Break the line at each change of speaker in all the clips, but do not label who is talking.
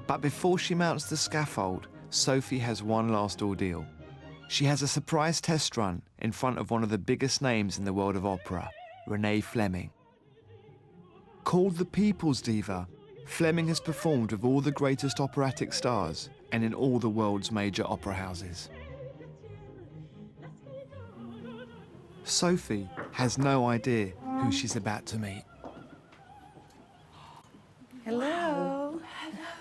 But before she mounts the scaffold, Sophie has one last ordeal. She has a surprise test run in front of one of the biggest names in the world of opera, Renee Fleming. Called the People's Diva, Fleming has performed with all the greatest operatic stars and in all the world's major opera houses. Sophie has no idea who she's about to meet.
Hello.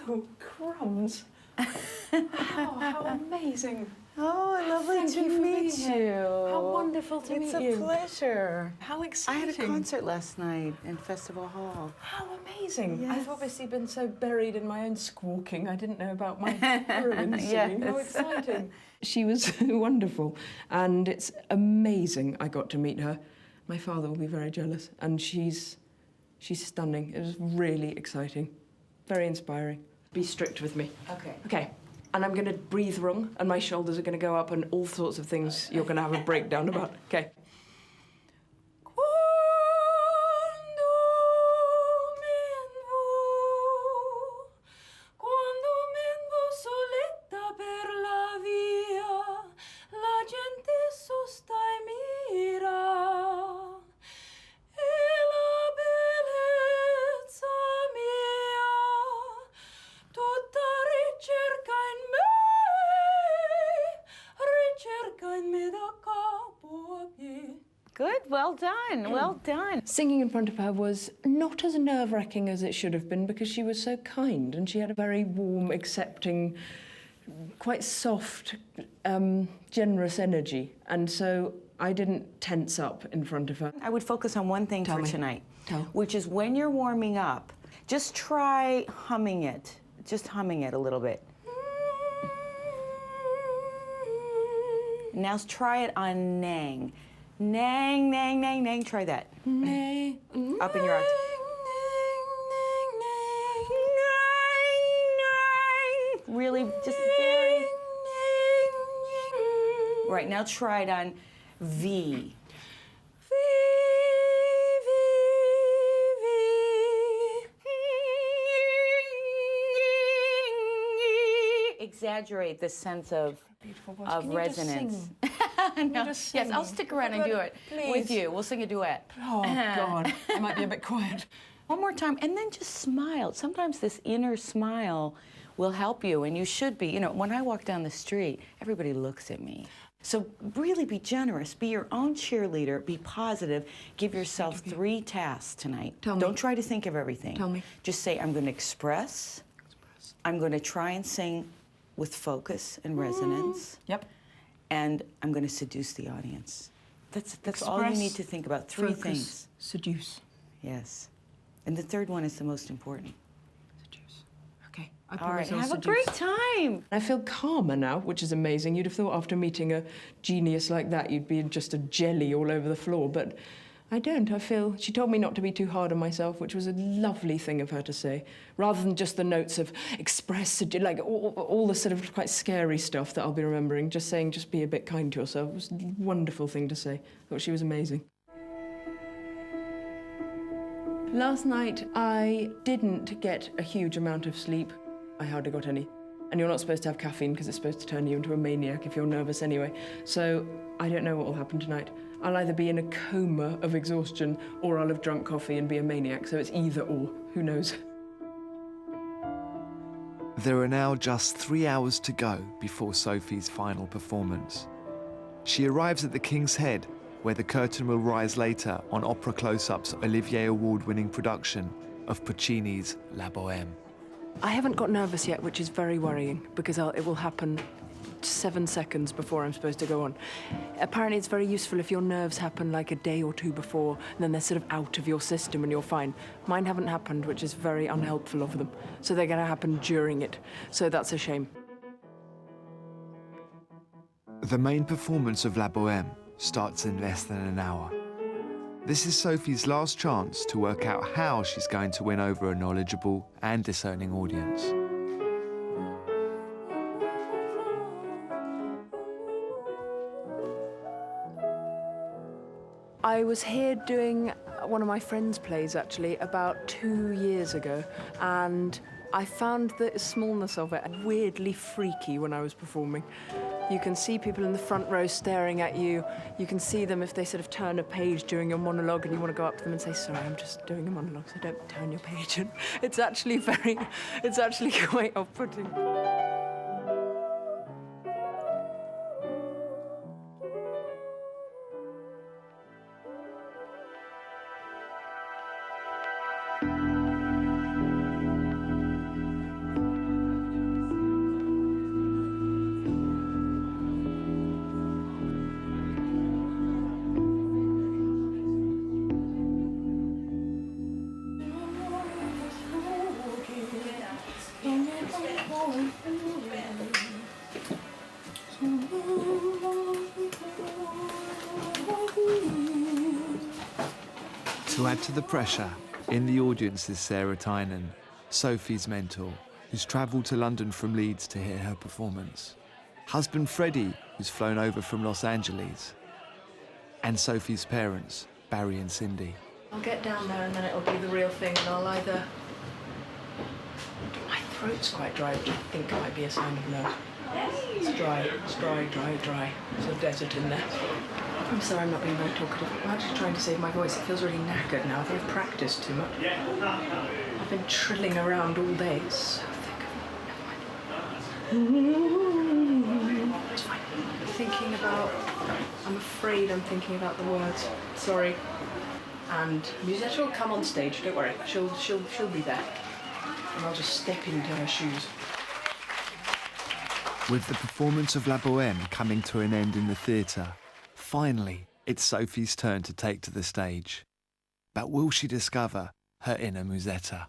Hello, crumbs. How amazing.
Oh, lovely
Thank you
to
for
meet
being here.
you.
How wonderful to meet you.
It's a pleasure.
How
I
exciting.
had a concert last night in Festival Hall.
How amazing.
Yes.
I've obviously been so buried in my own squawking, I didn't know about my heroine singing. How
Yes.
exciting. She was wonderful, and it's amazing I got to meet her. My father will be very jealous, and she's stunning. It was really exciting, very inspiring. Be strict with me.
Okay.
Okay. And I'm going to breathe wrong, and my shoulders are going to go up, and all sorts of things you're going to have a breakdown about. Okay.
Good, well done, well done.
Singing in front of her was not as nerve-wracking as it should have been because she was so kind and she had a very warm, accepting, quite soft, generous energy. And so I didn't tense up in front of her.
I would focus on one thing
Tell
for
me.
tonight,
Tell.
which is when you're warming up, just try humming it. Just humming it a little bit. Now try it on nang. Nang, nang, nang, nang. Try that.
Nay.
Up in your octave. Really, just very. Right, now try it on V. Exaggerate the sense of resonance. No. Yes, I'll stick around and do it with you. We'll sing a duet.
Oh, God. I might be a bit quiet.
One more time, and then just smile. Sometimes this inner smile will help you, and you should be. You know, when I walk down the street, everybody looks at me. So really be generous. Be your own cheerleader. Be positive. Give yourself 3 tasks tonight.
Tell me.
Don't try to think of everything.
Tell me.
Just say, I'm going to express. I'm going to try and sing with focus and resonance.
Yep.
And I'm going to seduce the audience. That's all you
Express,
need to think about. 3
focus,
things.
Seduce.
Yes. And the third one is the most important.
Seduce. Okay. I
All right,
promise I'll
have a
seduce.
great time.
I feel calmer now, which is amazing. You'd have thought after meeting a genius like that, you'd be just a jelly all over the floor, but I don't. I feel she told me not to be too hard on myself, which was a lovely thing of her to say, rather than just the notes of express, like all the sort of quite scary stuff that I'll be remembering. Just saying, just be a bit kind to yourself. It was a wonderful thing to say. I thought she was amazing. Last night, I didn't get a huge amount of sleep. I hardly got any. And you're not supposed to have caffeine because it's supposed to turn you into a maniac if you're nervous anyway. So I don't know what will happen tonight. I'll either be in a coma of exhaustion or I'll have drunk coffee and be a maniac. So it's either or. Who knows?
There are now just 3 hours to go before Sophie's final performance. She arrives at the King's Head, where the curtain will rise later on Opera Close-Up's Olivier Award-winning production of Puccini's La Bohème.
I haven't got nervous yet, which is very worrying because it will happen 7 seconds before I'm supposed to go on. Apparently it's very useful if your nerves happen like a day or 2 before, and then they're sort of out of your system and you're fine. Mine haven't happened, which is very unhelpful of them. So they're going to happen during it. So that's a shame.
The main performance of La Bohème starts in less than an hour. This is Sophie's last chance to work out how she's going to win over a knowledgeable and discerning audience.
I was here doing one of my friend's plays, actually, about 2 years ago, and I found the smallness of it weirdly freaky when I was performing. You can see people in the front row staring at you. You can see them if they sort of turn a page during your monologue and you want to go up to them and say, sorry, I'm just doing a monologue, so don't turn your page. And it's actually quite off-putting.
To add to the pressure, in the audience is Sarah Tynan, Sophie's mentor, who's travelled to London from Leeds to hear her performance. Husband Freddie, who's flown over from Los Angeles. And Sophie's parents, Barry and Cindy.
I'll get down there and then it'll be the real thing, and I'll either... My throat's quite dry, which I think might be a sign of nerves. It's dry, dry. There's a desert in there. I'm sorry I'm not being very talkative. I'm actually trying to save my voice. It feels really knackered now. I've practiced too much. I've been trilling around all day. It's so thick. Never mind. It's fine. I'm afraid I'm thinking about the words. Sorry. And Musetta will come on stage, don't worry. She'll be there. And I'll just step into her shoes.
With the performance of La Bohème coming to an end in the theatre, finally, it's Sophie's turn to take to the stage. But will she discover her inner Musetta?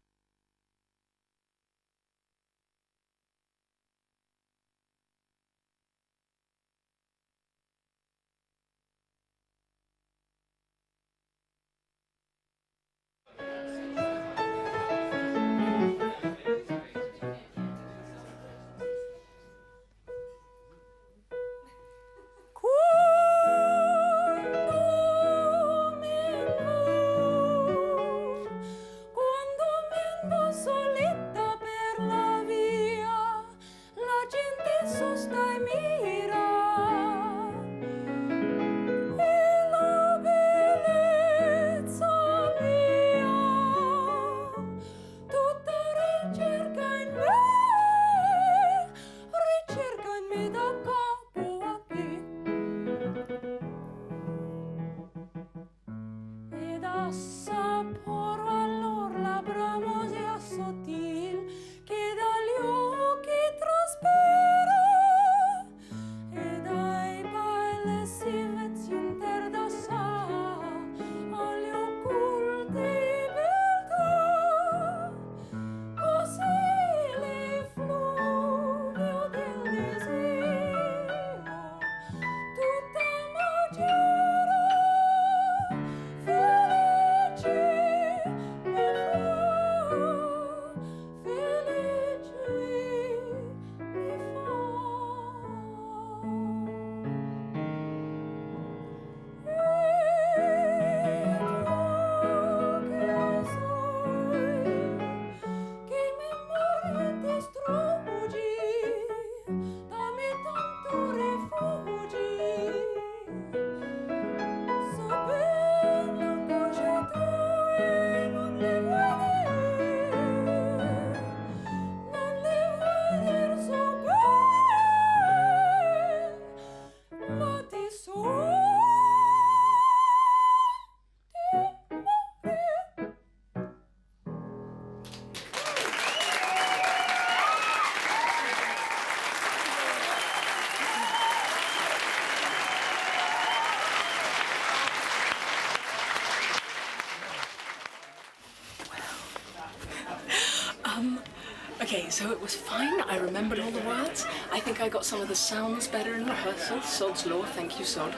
Okay, so it was fine. I remembered all the words. I think I got some of the sounds better in rehearsal. Sod's law, thank you, Sod.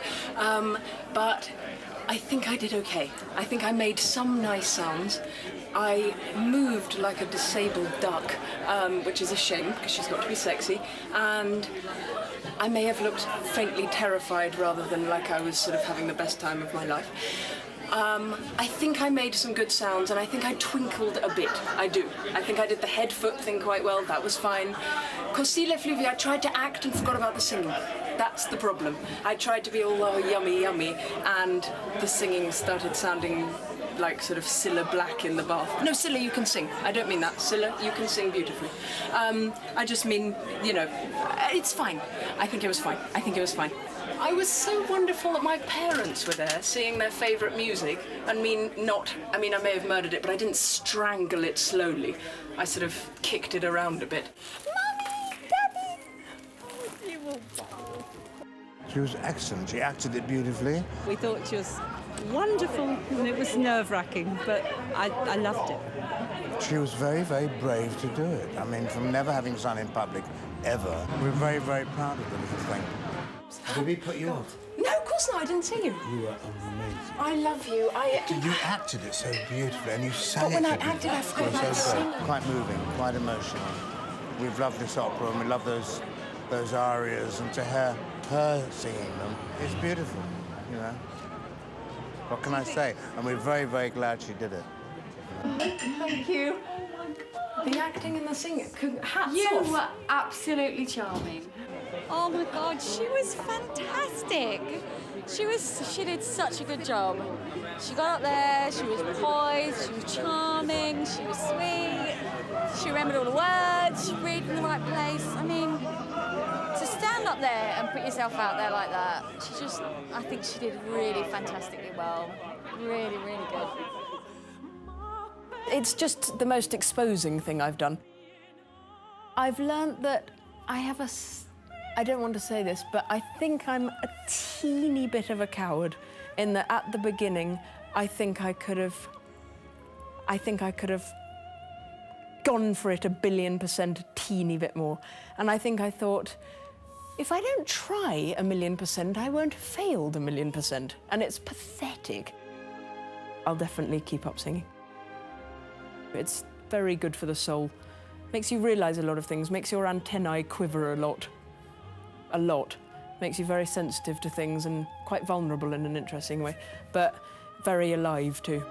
But I think I did okay. I think I made some nice sounds. I moved like a disabled duck, which is a shame because she's got to be sexy. And I may have looked faintly terrified rather than like I was sort of having the best time of my life. I think I made some good sounds, and I think I twinkled a bit. I do. I think I did the head-foot thing quite well. That was fine. Così le fluvie, I tried to act and forgot about the singing. That's the problem. I tried to be all, oh, yummy, yummy, and the singing started sounding like sort of Cilla Black in the bath. No, Cilla, you can sing. I don't mean that. Cilla, you can sing beautifully. I just mean, you know, it's fine. I think it was fine. I think it was fine. I was so wonderful that my parents were there seeing their favourite music. I mean, I may have murdered it, but I didn't strangle it slowly. I sort of kicked it around a bit.
Mummy! Daddy! You will.
She was excellent. She acted it beautifully.
We thought she was wonderful, and it was nerve-wracking, but I loved it.
She was very, very brave to do it. I mean, from never having sung in public, ever. We're very, very proud of the little thing. Did we put you off?
No, of course not. I didn't sing you.
You were amazing.
I love you.
You acted it so beautifully, and you sang
But when
it
I
so beautifully.
acted, I forgot about
It was so
singing.
great. Quite moving, quite emotional. We've loved this opera, and we love those arias, and to hear her singing them, it's beautiful, you know. What can I say? And we're very, very glad she did it.
Thank you. The acting and the singing, hats
You
off.
were absolutely charming.
Oh my God, she was fantastic. She did such a good job. She got up there, she was poised, she was charming, she was sweet, she remembered all the words, she read in the right place. I mean, to stand up there and put yourself out there like that, I think she did really fantastically well. Really, really good.
It's just the most exposing thing I've done. I've learned that I don't want to say this, but I think I'm a teeny bit of a coward in that at the beginning, I think I could have gone for it 1,000,000,000%, a teeny bit more. And I think I thought, if I don't try 1,000,000%, I won't have failed 1,000,000%. And it's pathetic. I'll definitely keep up singing. It's very good for the soul. Makes you realise a lot of things, makes your antennae quiver a lot. A lot. Makes you very sensitive to things and quite vulnerable in an interesting way, but very alive too.